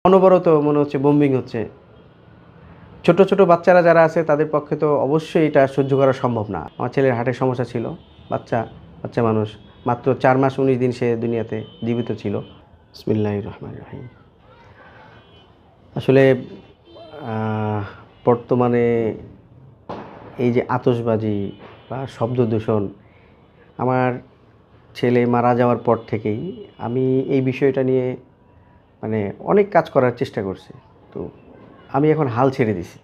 অনবরত মনে হচ্ছে বোম্বিং হচ্ছে। ছোট ছোট বাচ্চারা যারা আছে তাদের পক্ষে তো অবশ্যই এটা সহ্য করা সম্ভব না। আমার ছেলের হার্টের সমস্যা ছিল। বাচ্চা বাচ্চা মানুষ, মাত্র 4 মাস 19 দিন সে দুনিয়াতে জীবিত ছিল। বিসমিল্লাহির রহমানির রহিম। আসলে বর্তমানে এই যে আতশবাজি বা শব্দ দূষণ, আমার ছেলে মারা যাওয়ার পর থেকেই আমি এই বিষয়টা নিয়ে মানে অনেক কাজ করার চেষ্টা করছি। তো আমি এখন হাল ছেড়ে দিছি।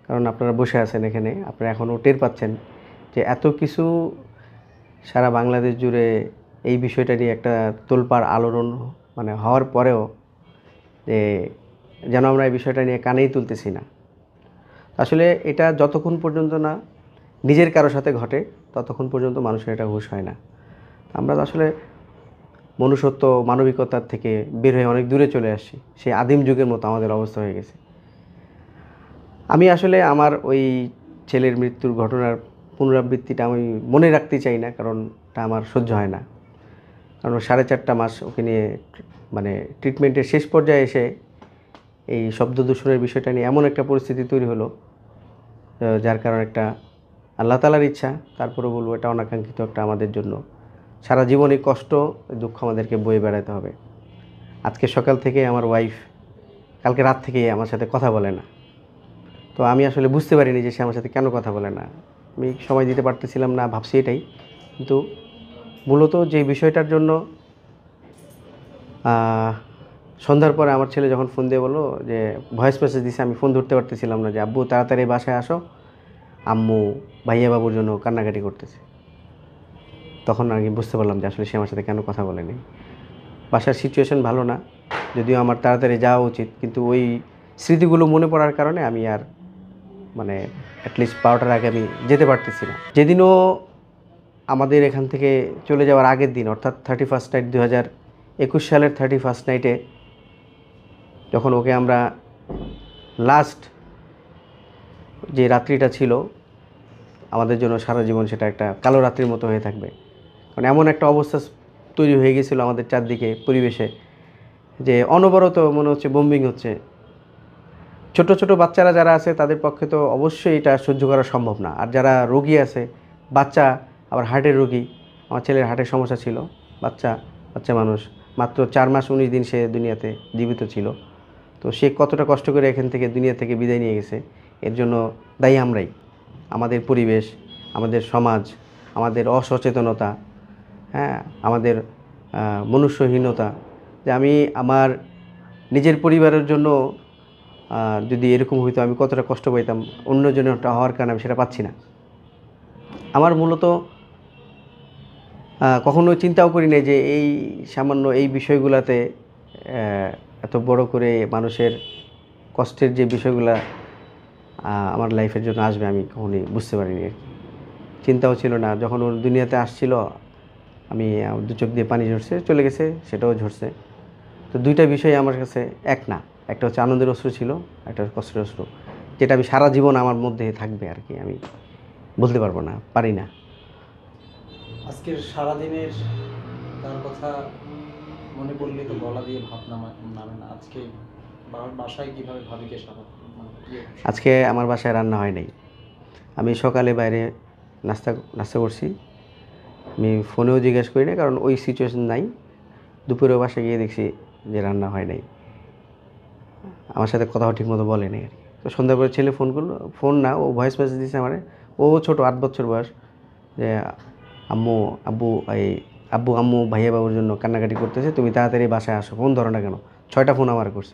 কারণ আপনারা বসে আছেন এখানে, আপনারা এখনও টের পাচ্ছেন যে এত কিছু সারা বাংলাদেশ জুড়ে এই বিষয়টা নিয়ে একটা তোলপাড় আলোড়ন হওয়ার পরেও যে যেন আমরা এই বিষয়টা নিয়ে কানেই তুলতেছি না। আসলে এটা যতক্ষণ পর্যন্ত না নিজের কারোর সাথে ঘটে ততক্ষণ পর্যন্ত মানুষের এটা হুঁশ হয় না। আমরা আসলে মনুষ্যত্ব মানবিকতার থেকে বের হয়ে অনেক দূরে চলে আসছি। সেই আদিম যুগের মতো আমাদের অবস্থা হয়ে গেছে। আমি আসলে আমার ওই ছেলের মৃত্যুর ঘটনার পুনরাবৃত্তিটা আমি মনে রাখতে চাই না, কারণ এটা আমার সহ্য হয় না। কারণ 4.5 মাস ওকে নিয়ে ট্রিটমেন্টের শেষ পর্যায়ে এসে এই শব্দ দূষণের বিষয়টা নিয়ে এমন একটা পরিস্থিতি তৈরি হলো, যার কারণে একটা আল্লাহ তাআলার ইচ্ছা, তারপরেও বলবো এটা অনাকাঙ্ক্ষিত একটা আমাদের জন্য সারা জীবন এই কষ্ট দুঃখ আমাদেরকে বয়ে বেড়াতে হবে। আজকে সকাল থেকে আমার ওয়াইফ কালকে রাত থেকে আমার সাথে কথা বলে না। তো আমি আসলে বুঝতে পারিনি যে সে আমার সাথে কেন কথা বলে না। আমি সময় দিতে পারতেছিলাম না, ভাবছি এটাই। কিন্তু মূলত যে বিষয়টার জন্য সন্ধ্যার পরে আমার ছেলে যখন ফোন দিয়ে বললো যে ভয়েস মেসেজ দিছে, আমি ফোন ধরতে পারতেছিলাম না, যে আব্বু তাড়াতাড়ি বাসায় আসো, আম্মু ভাইয়া বাবুর জন্য কান্নাকাটি করতেছে। তখন আমি বুঝতে পারলাম যে আসলে সে আমার সাথে কেন কথা বলেনি। বাসার সিচুয়েশন ভালো না, যদিও আমার তাড়াতাড়ি যাওয়া উচিত, কিন্তু ওই স্মৃতিগুলো মনে পড়ার কারণে আমি আর অ্যাটলিস্ট 12টার আগে আমি যেতে পারতেছি না। যেদিনও আমাদের এখান থেকে চলে যাওয়ার আগের দিন, অর্থাৎ 31st নাইট 2021 সালের 31st নাইটে যখন ওকে আমরা লাস্ট যে রাত্রিটা ছিল আমাদের জন্য সারা জীবন সেটা একটা কালো রাত্রির মতো হয়ে থাকবে। কারণ এমন একটা অবস্থা তৈরি হয়ে গেছিলো আমাদের চারদিকে পরিবেশে, যে অনবরত মনে হচ্ছে বোম্বিং হচ্ছে। ছোট ছোট বাচ্চারা যারা আছে তাদের পক্ষে তো অবশ্যই এটা সহ্য করা সম্ভব না। আর যারা রোগী আছে, বাচ্চা আবার হার্টের রোগী, আমার ছেলের হার্টের সমস্যা ছিল। বাচ্চা বাচ্চা মানুষ, মাত্র 4 মাস 19 দিন সে দুনিয়াতে জীবিত ছিল। তো সে কতটা কষ্ট করে এখান থেকে দুনিয়া থেকে বিদায় নিয়ে গেছে, এর জন্য দায়ী আমরাই। আমাদের পরিবেশ, আমাদের সমাজ, আমাদের অসচেতনতা, হ্যাঁ, আমাদের মনুষ্যহীনতা। যে আমি আমার নিজের পরিবারের জন্য যদি এরকম হইতো আমি কতটা কষ্ট পাইতাম, অন্যজনেরটা হওয়ার কারণে আমি সেটা পাচ্ছি না। আমার মূলত কখনো চিন্তাও করি নাই যে এই সামান্য এই বিষয়গুলোতে এত বড় করে মানুষের কষ্টের যে বিষয়গুলো আমার লাইফের জন্য আসবে আমি কখনোই বুঝতে পারিনি আর কি। চিন্তাও ছিল না। যখন ওর দুনিয়াতে আসছিল আমি দু চোখ দিয়ে পানি ঝরছে, চলে গেছে সেটাও ঝরছে। তো দুইটা বিষয় আমার কাছে এক না। একটা হচ্ছে আনন্দের অশ্রু ছিল, একটা হচ্ছে কষ্টের অশ্রু, যেটা আমি সারা জীবন আমার মধ্যে থাকবে আর কি। আমি বলতে পারবো না, পারি না। আজকের সারাদিনের তার কথা মনে পড়লে তো গলা দিয়ে ভাত নামে না। আজকে বাসায় কীভাবে ভাবিকে আজকে আমার বাসায় রান্না হয় নাই। আমি সকালে বাইরে নাস্তা করছি। আমি ফোনেও জিজ্ঞেস করি না, কারণ ওই সিচুয়েশন নাই। দুপুরে বাসায় গিয়ে দেখছি যে রান্না হয় নাই। আমার সাথে কথাও ঠিকমতো বলেনি আর কি। তো সন্ধ্যার পরে ছেলে ফোন করলো, ফোন না, ও ভয়েস মেসেজ দিয়েছে আমারে। ও ছোটো, 8 বছর বয়স, যে আম্মু আব্বু আম্মু ভাইয়া বাবুর জন্য কান্নাকাটি করতেছে, তুমি তাড়াতাড়ি বাসায় আসো, ফোন ধরো না কেন। 6টা ফোন আমার করছে।